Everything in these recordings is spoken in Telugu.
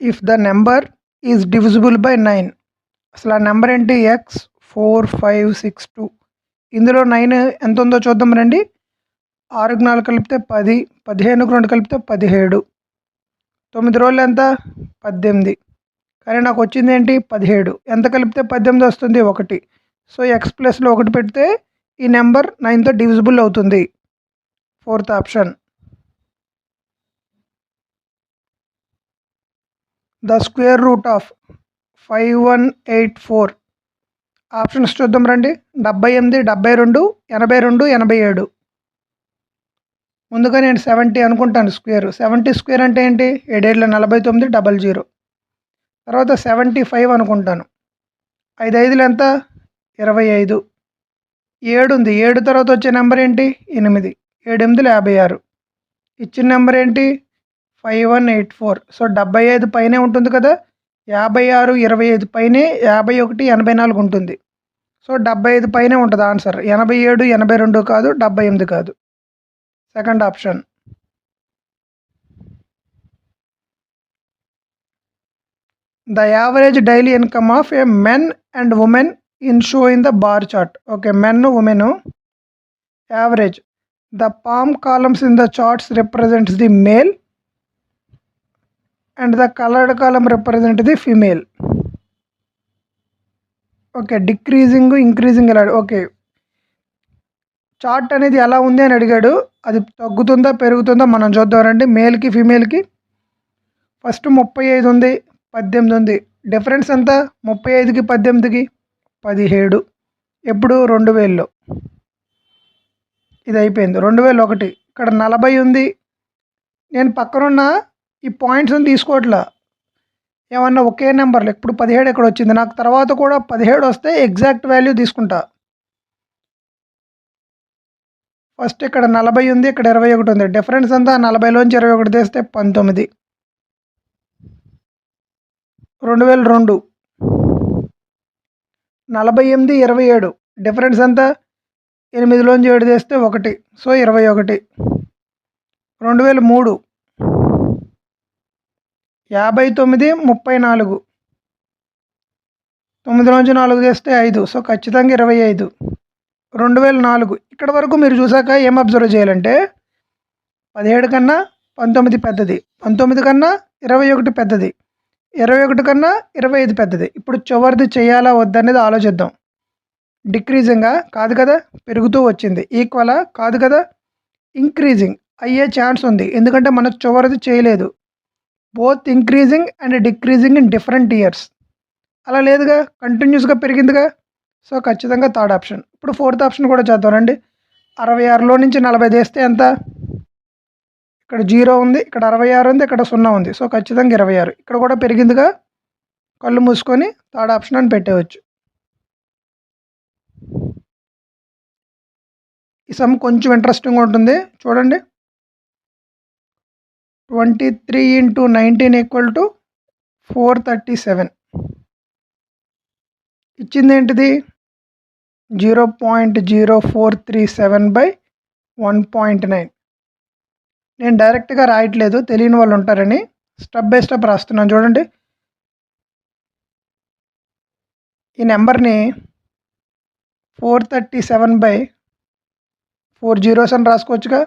If the number is divisible by 9. అసలు ఆ నెంబర్ ఏంటి? x4562. ఇందులో 9 ఎంత ఉందో చూద్దాం రండి. 6కి 4 కలిపితే 10, 15కి 2 కలిపితే 17. 9 రోజులు ఎంత? 18. కానీ నాకు వచ్చింది ఏంటి? 17. ఎంత కలిపితే 18 వస్తుంది? 1. సో ఎక్స్ ప్లస్లో 1 పెడితే ఈ నెంబర్ 9తో డివిజిబుల్ అవుతుంది. Fourth option. The square root of 5184. Options చూద్దాం రండి. 78, 72, 82, 87. ముందుగా నేను 70 అనుకుంటాను స్క్వేర్. 70 స్క్వేర్ అంటే ఏంటి? 7 49, 00. తర్వాత 75 అనుకుంటాను. 5 5 ఎంత? 25. 7 ఉంది. 7 తర్వాత వచ్చే నెంబర్ ఏంటి? 8. 7 8 56. ఇచ్చిన నెంబర్ ఏంటి? 5184. సో 75 పైనే ఉంటుంది కదా. 56 25 పైనే 51 84 ఉంటుంది. సో 75 పైనే ఉంటుంది ఆన్సర్. 87 82 కాదు, 78 కాదు. Second option. The average daily income of A men and women in show in the bar chart. Okay, men women average. The palm columns in the charts represents the male and the coloured column represent the female. Okay, decreasing increasing ఎలా? ఓకే, చార్ట్ అనేది ఎలా ఉంది అని అడిగాడు. అది తగ్గుతుందా పెరుగుతుందా మనం చూద్దామండి. మేల్కి ఫీమేల్కి ఫస్ట్ 35 ఉంది, 18 ఉంది. డిఫరెన్స్ ఎంత? 35కి 18కి 17. ఎప్పుడు? 2000లో. ఇది అయిపోయింది. 2001. ఇక్కడ 40 ఉంది. నేను పక్కనున్న ఈ పాయింట్స్ని తీసుకోవట్లా. ఏమన్నా ఒకే నెంబర్లు. ఇప్పుడు 17 ఎక్కడ వచ్చింది? నాకు తర్వాత కూడా 17 వస్తే ఎగ్జాక్ట్ వాల్యూ తీసుకుంటా. ఫస్ట్ ఇక్కడ 40 ఉంది, ఇక్కడ 21 ఉంది. డిఫరెన్స్ అంతా 40లోంచి 21 తీస్తే 19. 2002. 48 27. డిఫరెన్స్ ఎంత? 8లోంచి 7 తీస్తే 1. సో 21. 2003. 59 34. 9లోంచి 4 తీస్తే 5. సో ఖచ్చితంగా 25. 2004. ఇక్కడ వరకు మీరు చూసాక ఏం అబ్జర్వ్ చేయాలంటే 17 కన్నా 19 పెద్దది, 19 కన్నా 21 పెద్దది, 21 కన్నా 25 పెద్దది. ఇప్పుడు చివరిది చేయాలా వద్దనేది ఆలోచిద్దాం. డిక్రీజింగా? కాదు కదా. పెరుగుతూ వచ్చింది. ఈక్వలా? కాదు కదా. ఇంక్రీజింగ్ అయ్యే ఛాన్స్ ఉంది, ఎందుకంటే మనం చివరిది చేయలేదు. Both increasing and decreasing in different years. అలా లేదుగా, కంటిన్యూస్గా పెరిగిందిగా. సో ఖచ్చితంగా థర్డ్ ఆప్షన్. ఇప్పుడు ఫోర్త్ ఆప్షన్ కూడా చేద్దామండి. 66లో నుంచి 40 తీస్తే ఎంత? ఇక్కడ 0 ఉంది, ఇక్కడ 66 ఉంది, ఇక్కడ 0 ఉంది. సో ఖచ్చితంగా 26. ఇక్కడ కూడా పెరిగిందిగా. కళ్ళు మూసుకొని థర్డ్ ఆప్షన్ అని పెట్టేయచ్చు. ఈ సమ్ కొంచెం ఇంట్రెస్టింగ్గా ఉంటుంది, చూడండి. 23 × 19 = 437. ఇచ్చింది ఏంటిది? 0.0437/1.9. నేను డైరెక్ట్గా రాయట్లేదు, తెలియని వాళ్ళు ఉంటారని స్టెప్ బై స్టెప్ రాస్తున్నాను. చూడండి, ఈ నెంబర్ని 437/4 zeros అని రాసుకోవచ్చుగా.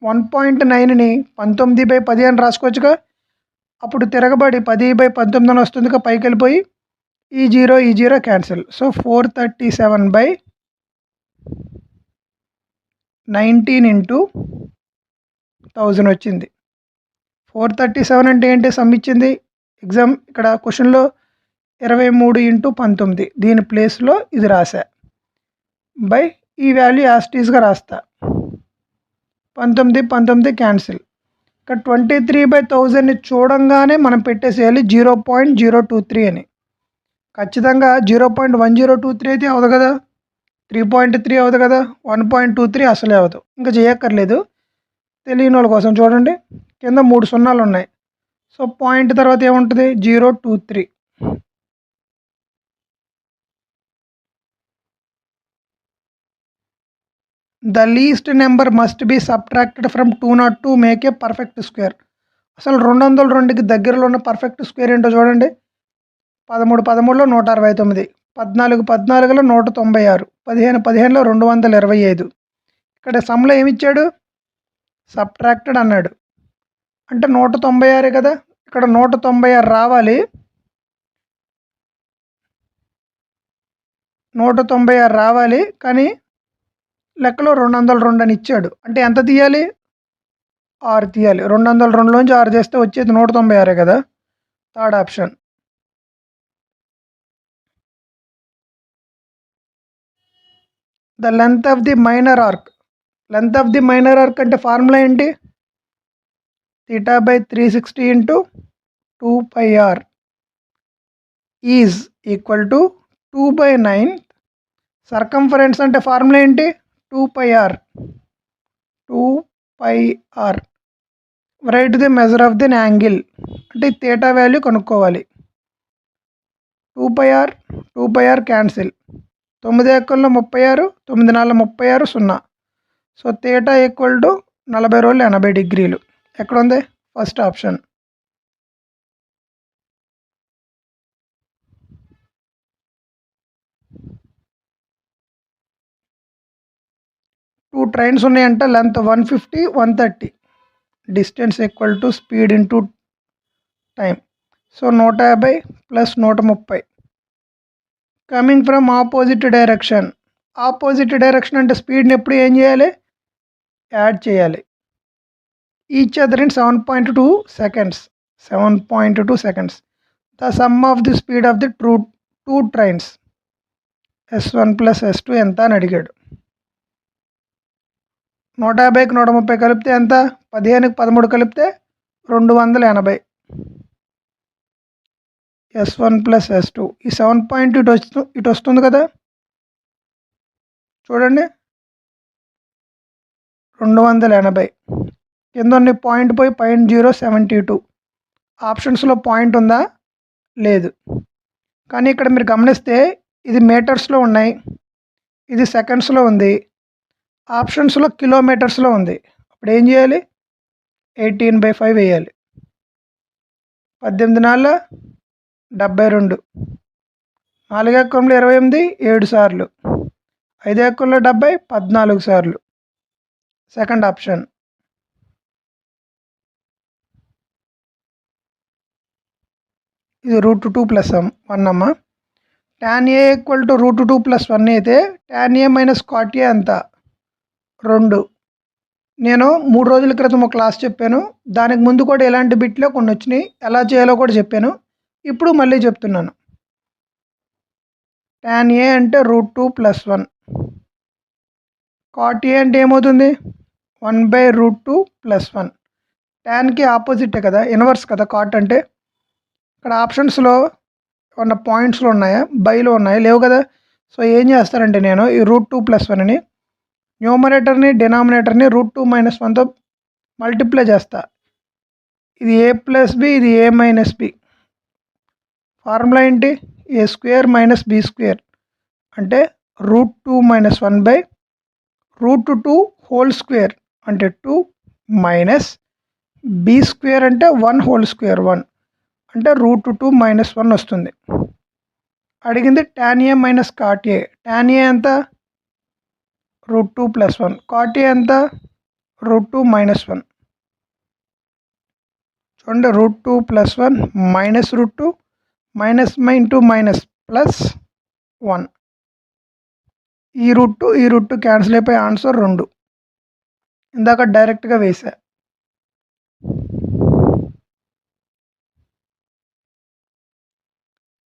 1.9ని 19/10 అని రాసుకోవచ్చుగా. అప్పుడు తిరగబడి 10/19 అని వస్తుందిగా, పైకి వెళ్ళిపోయి ఈ 0 క్యాన్సిల్. సో 437/19 × 1000 వచ్చింది. 437 అంటే ఏంటి? సమ్ ఇచ్చింది ఎగ్జామ్. ఇక్కడ క్వశ్చన్లో 23 × 19, దీని ప్లేస్లో ఇది రాసా. బై ఈ వాల్యూ యాస్టీస్గా రాస్తా. 19 క్యాన్సిల్. ఇక్కడ 23/1000ని చూడంగానే మనం పెట్టేసేయాలి 0.023 అని. ఖచ్చితంగా 0.1023 అయితే అవదు కదా, 3.3 అవదు కదా, 1.23 అసలే అవదు. ఇంకా చేయక్కర్లేదు. తెలియని వాళ్ళ కోసం చూడండి, కింద 3 సున్నాలు ఉన్నాయి. సో పాయింట్ తర్వాత ఏముంటుంది? 023. The least number must be subtracted from 202 make a perfect square. అసలు 202కి దగ్గరలో ఉన్న పర్ఫెక్ట్ స్క్వేర్ ఏంటో చూడండి. 13 13లో 169, 14 14లో 196, 15 15లో 225. ఇక్కడ సమ్లో ఏమిచ్చాడు? సబ్ట్రాక్టెడ్ అన్నాడు. అంటే 196 కదా, ఇక్కడ 196 రావాలి. 196 రావాలి, కానీ లెక్కలో 202 అని ఇచ్చాడు. అంటే ఎంత తీయాలి? 6 తీయాలి. 202లోంచి 6 చేస్తే వచ్చేది 196 కదా. Third option. The length of the minor arc. Length of the minor arc అంటే ఫార్ములా ఏంటి? θ/360 into 2πr is equal to 2/9. Circumference అంటే ఫార్ములా ఏంటి? 2πr. Right the measure of the angle అంటే థీటా వాల్యూ కనుక్కోవాలి. 2πr cancel. 9 ఎక్కల్లో 36, 9 4 36, 0. సో థీటా ఈక్వల్ టు 40 రోజులు 80 డిగ్రీలు. ఎక్కడ ఉంది? First option. టూ ట్రైన్స్ ఉన్నాయంట. Length 150, 130. Distance equal to speed into time. So 150 plus 130. Coming from opposite direction. Opposite direction అంటే స్పీడ్ని ఎప్పుడు ఏం చేయాలి? యాడ్ చేయాలి. Each other in 7.2 seconds. 7.2 seconds. The sum of the speed of the two trains S1 plus S2 ఎంత అని అడిగాడు. 150కి 130 కలిపితే ఎంత? 15కి 13 కలిపితే 280. S1 ప్లస్ S2 ఈ 7.2 ఇటు వస్తుంది కదా, చూడండి. 280 కింద ఉన్న పాయింట్ పోయి 0.72. ఆప్షన్స్లో పాయింట్ ఉందా? లేదు. కానీ ఇక్కడ మీరు గమనిస్తే ఇది మీటర్స్లో ఉన్నాయి, ఇది సెకండ్స్లో ఉంది, ఆప్షన్స్లో కిలోమీటర్స్లో ఉంది. అప్పుడు ఏం చేయాలి? 18/5 వేయాలి. 18 4 72, 4 ఎక్కంలో 28, 7 సార్లు, 5 ఎక్కంలో 70, 14 సార్లు. Second option. ఇది √2 + 1 అమ్మ. tan A ఈక్వల్ టు √2 + 1 అయితే tan A minus cot A ఎంత? 2. నేను 3 రోజుల క్రితం ఒక క్లాస్ చెప్పాను. దానికి ముందు కూడా ఇలాంటి బిట్లో కొన్ని వచ్చినాయి. ఎలా చేయాలో కూడా చెప్పాను. ఇప్పుడు మళ్ళీ చెప్తున్నాను. tan A అంటే √2 + 1. cot A అంటే ఏమవుతుంది? 1/√2 + 1. ట్యాన్కి ఆపోజిటే కదా, ఇన్వర్స్ కదా cot అంటే. ఇక్కడ ఆప్షన్స్లో ఉన్న పాయింట్స్లో ఉన్నాయా? బైలో ఉన్నాయా? లేవు కదా. సో ఏం చేస్తానంటే నేను ఈ √2 + 1ని న్యూమరేటర్ని డినామినేటర్ని √2 - 1తో మల్టిప్లై చేస్తా. ఇది A + B, ఇది A - B. ఫార్ములా ఏంటి? A² - B² అంటే √2 - 1/√2 హోల్ స్క్వేర్ అంటే 2 మైనస్ B² అంటే 1 హోల్ స్క్వేర్ 1 అంటే √2 - 1 వస్తుంది. అడిగింది tan A minus cot A. tan A ఎంత? √2 + 1. cot A ఎంత? √2 - 1. చూడండి, √2 + 1 minus √2 minus into minus plus 1. ఈ √2 క్యాన్సిల్ అయిపోయి ఆన్సర్ 2. ఇందాక డైరెక్ట్గా వేసా.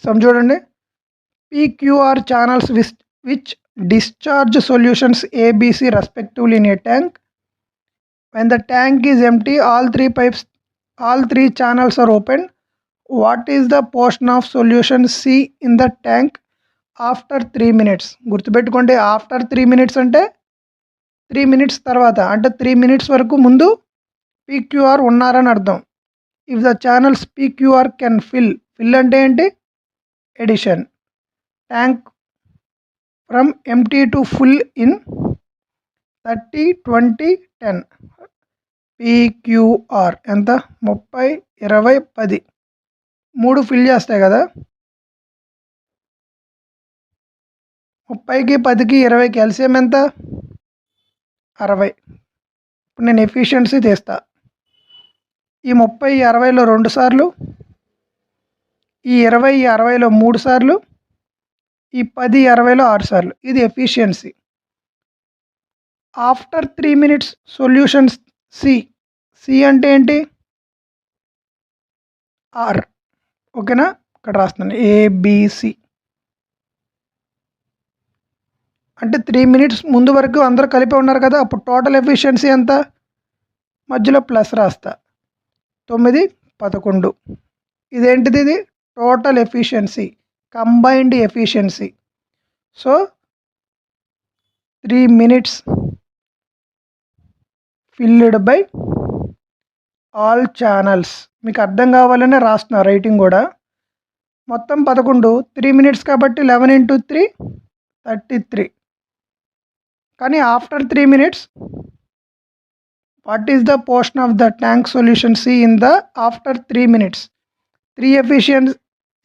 సమ్ చూడండి. PQR channels which discharge solutions ABC respectively in a tank. When the tank is empty, all three channels are open. What is the portion of solution C in the tank after 3 minutes? గుర్తుపెట్టుకోండి, ఆఫ్టర్ 3 minutes అంటే 3 minutes తర్వాత, అంటే 3 minutes వరకు ముందు PQR ఉన్నారని అర్థం. If the channels PQR can fill అంటే ఏంటి? Addition. Tank from empty to full in 30 20 10. PQR ఎంత 30 20 10 3 ఫిల్ చేస్తాయి కదా 30కి 10కి 20కి ఎల్సిఎం ఎంత 60. ఇప్పుడు నేను ఎఫిషియన్సీ తీస్తా ఈ 30 60లో 2 సార్లు ఈ 20 60లో 3 సార్లు ఈ 10 60లో 6 సార్లు ఇది efficiency. After 3 minutes solutions C అంటే ఏంటి ఆర్ ఓకేనా ఇక్కడ రాస్తున్నాను ఏబిసి అంటే 3 minutes ముందు వరకు అందరూ కలిపి ఉన్నారు కదా అప్పుడు టోటల్ ఎఫిషియన్సీ ఎంత మధ్యలో ప్లస్ రాస్తా 9 11 ఇదేంటిది ఇది total efficiency combined efficiency. So 3 minutes field by all channels మీకు అర్థం కావాలనే రాస్తున్నా రైటింగ్ కూడా మొత్తం 11 3 minutes కాబట్టి 11 × 3 33 కానీ after 3 minutes what is the portion of the tank solution C in the after 3 minutes 3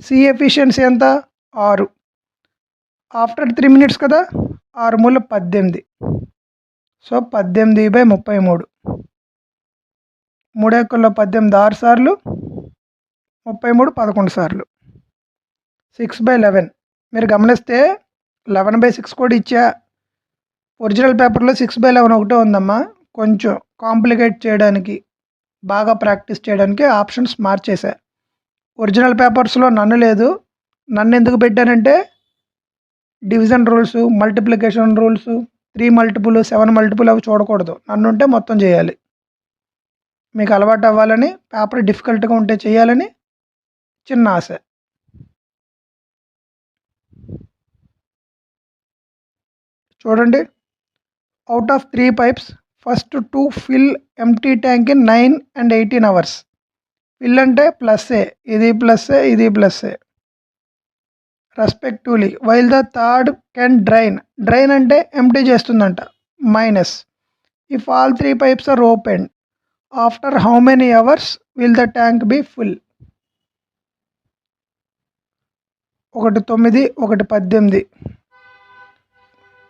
C efficiency ఎంత 6 ఆఫ్టర్ 3 minutes కదా 6 మూల 18 సో 18/33 3 ఎక్కల్లో 18 6 సార్లు 33 11 సార్లు 6/11 మీరు గమనిస్తే 11/6 కూడా ఇచ్చా ఒరిజినల్ పేపర్లో 6/11 ఒకటే ఉందమ్మా కొంచెం కాంప్లికేట్ చేయడానికి బాగా ప్రాక్టీస్ చేయడానికి ఆప్షన్స్ మార్చేసా ఒరిజినల్ పేపర్స్లో నన్ను లేదు నన్ను ఎందుకు పెట్టానంటే division rules multiplication rules 3 multiple 7 multiple అవి చూడకూడదు నన్ను ఉంటే మొత్తం చేయాలి మీకు అలవాటు అవ్వాలని పేపర్ డిఫికల్ట్గా ఉంటే చేయాలని చిన్న ఆశ. చూడండి out of 3 pipes first 2 fill empty tank in 9 and 18 hours fill అంటే ప్లస్ఏ ఇది ప్లస్ఏ ఇది ప్లస్ఏ respectively while the third can drain అంటే ఎంటీ చేస్తుందంట minus if all 3 pipes are open after how many hours will the tank be full. ఒకటి 9 ఒకటి 18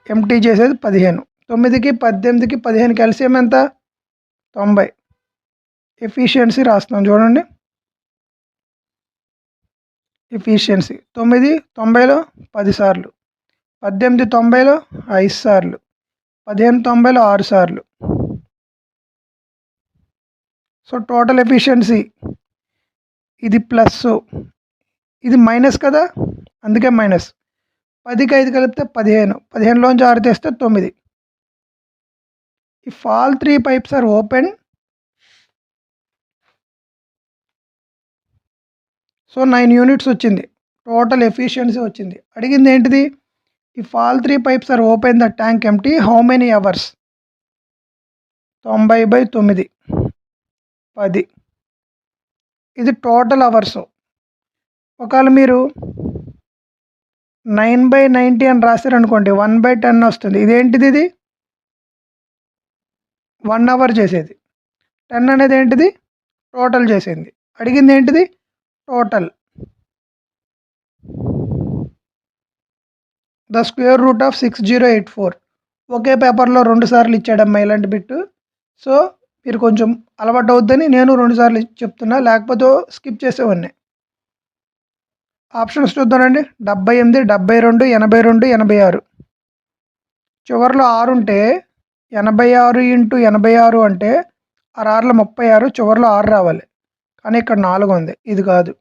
ఎంటీ చేసేది 15 9కి 18కి 15కి ఎల్సిఎం ఎంత 90 ఎఫిషియన్సీ రాస్తున్నాం చూడండి ఎఫిషియన్సీ 9 90లో 10 సార్లు 18 90లో 5 సార్లు 15 90లో 6 సార్లు. సో టోటల్ ఎఫిషియన్సీ ఇది ప్లస్ ఇది మైనస్ కదా అందుకే మైనస్ 10కి 5 కలిపితే 15లోంచి 6 తీస్తే 9. If all 3 pipes are open so 9 units వచ్చింది టోటల్ ఎఫిషియన్సీ వచ్చింది. అడిగింది ఏంటిది if all 3 pipes are open the tank empty how many hours 90/9 10 ఇది టోటల్ అవర్స్. ఒకవేళ మీరు 9/90 అని రాశారనుకోండి 1/10 వస్తుంది. ఇదేంటిది ఇది 1 hour చేసేది 10 అనేది ఏంటిది టోటల్ చేసేది. అడిగింది ఏంటిది total the square root of 6084 ఒకే పేపర్లో 2 సార్లు ఇచ్చాడమ్మా ఇలాంటి బిట్టు. సో మీరు కొంచెం అలవాటు అవుద్దని నేను 2 సార్లు చెప్తున్నా లేకపోతే స్కిప్ చేసేవాడిని. ఆప్షన్స్ చూద్దానండి 78 72 82 86 చివరిలో 6 ఉంటే 86 × 86 అంటే 6 36 చివరిలో 6 రావాలి కానీ ఇక్కడ 4 ఉంది ఇది కాదు.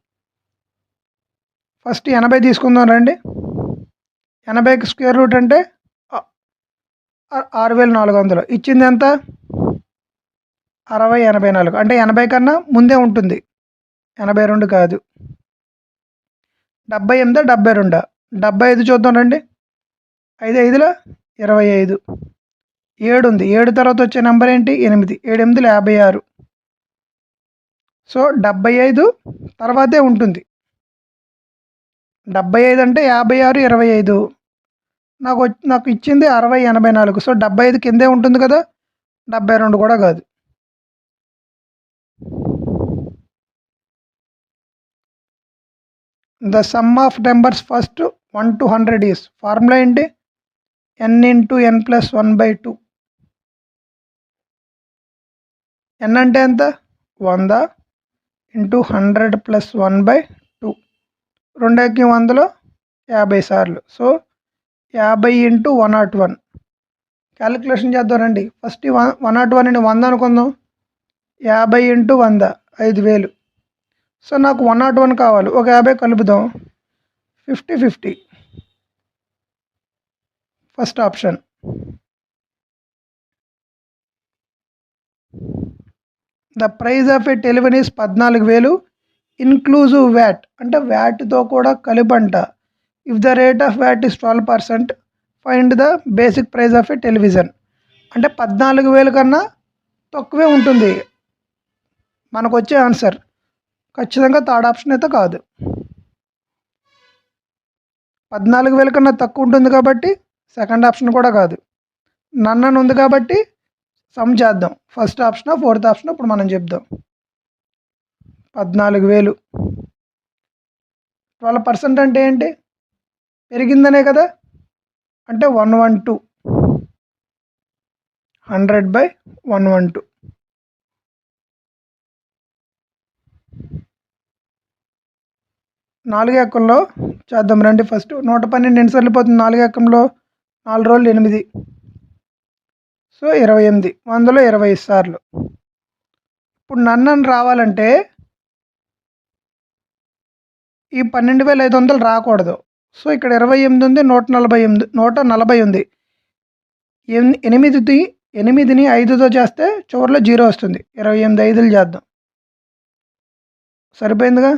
ఫస్ట్ 80 తీసుకుందాం రండి 80కి స్క్వేర్ రూట్ అంటే 6400 ఇచ్చింది ఎంత 60 84 అంటే 80 కన్నా ముందే ఉంటుంది 82 కాదు 78 72 75 చూద్దాం రండి 5 5లో 25 7 ఉంది 7 తర్వాత వచ్చే నెంబర్ ఏంటి 8 7 8లో 56 సో 75 తర్వాతే ఉంటుంది 75 అంటే 56 25 నాకు ఇచ్చింది 60 84 సో 75 కిందే ఉంటుంది కదా 72 కూడా కాదు the sum of numbers first 1 to 100 is formula ఏంటి? n into n plus 1/2. n అంటే ఎంత? 100 ఇంటూ 100 ప్లస్ 1/2. 2 100లో 50 సార్లు. So 50 into 101. క్యాలిక్యులేషన్ చేద్దాం రండి. ఫస్ట్ 101 100 అనుకుందాం. 50 ఇంటూ 100 5000. సో నాకు 101 కావాలి. ఒక 50 కలుపుదాం. 50 first option. The price of a television is 14,000 inclusive VAT. అంటే వ్యాట్తో కూడా కలిపంట. If the rate of VAT is 12%, find the basic price of a television. అంటే 14,000 కన్నా తక్కువే ఉంటుంది మనకు వచ్చే ఆన్సర్. ఖచ్చితంగా థర్డ్ ఆప్షన్ అయితే కాదు. 14,000 కన్నా తక్కువ ఉంటుంది కాబట్టి సెకండ్ ఆప్షన్ కూడా కాదు. నన్ను ఉంది కాబట్టి సమ్ చేద్దాం. ఫస్ట్ ఆప్షన్ ఫోర్త్ ఆప్షన్ ఇప్పుడు మనం చెప్దాం. 14,000 12% అంటే ఏంటి? పెరిగిందనే కదా. అంటే 112 100/112. నాలుగు ఎక్కంలో చేద్దాం రండి. ఫస్ట్ 112 ఎన్నిసార్లు పోతుంది? 4 ఎక్కంలో 4 రోజులు 8. సో 28. 100లో 20 సార్లు. ఇప్పుడు నన్ను రావాలంటే ఈ 12,500 రాకూడదు. సో ఇక్కడ 28 ఉంది, 140 ఉంది. 8ని 5తో చేస్తే చివరిలో 0 వస్తుంది. 28 5లు చేద్దాం. సరిపోయిందిగా.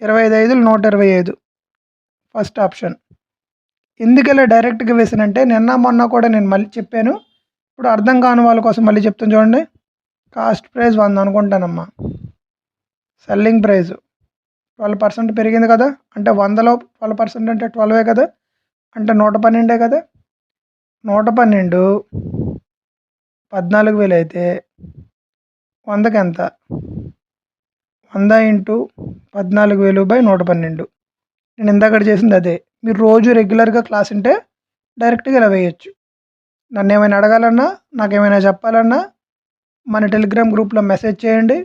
25 5లు 125. First option. ఎందుకలా డైరెక్ట్గా వేసానంటే నిన్న మొన్న కూడా నేను మళ్ళీ చెప్పాను. ఇప్పుడు అర్థం కాని వాళ్ళ కోసం మళ్ళీ చెప్తాను చూడండి. Cost price 100 అనుకుంటానమ్మా. సెల్లింగ్ ప్రైస్ 12% పెరిగింది కదా. అంటే 100లో 12% అంటే 12 కదా. అంటే 112 కదా. 112 14,000 అయితే 100కి ఎంత? 100 ఇంటూ 14,000/112. నేను ఇందాక చేసింది అదే. మీరు రోజు రెగ్యులర్గా క్లాస్ ఉంటే డైరెక్ట్గా ఇలా వేయచ్చు. నన్ను ఏమైనా అడగాలన్నా, నాకేమైనా చెప్పాలన్నా మన టెలిగ్రామ్ గ్రూప్లో మెసేజ్ చేయండి.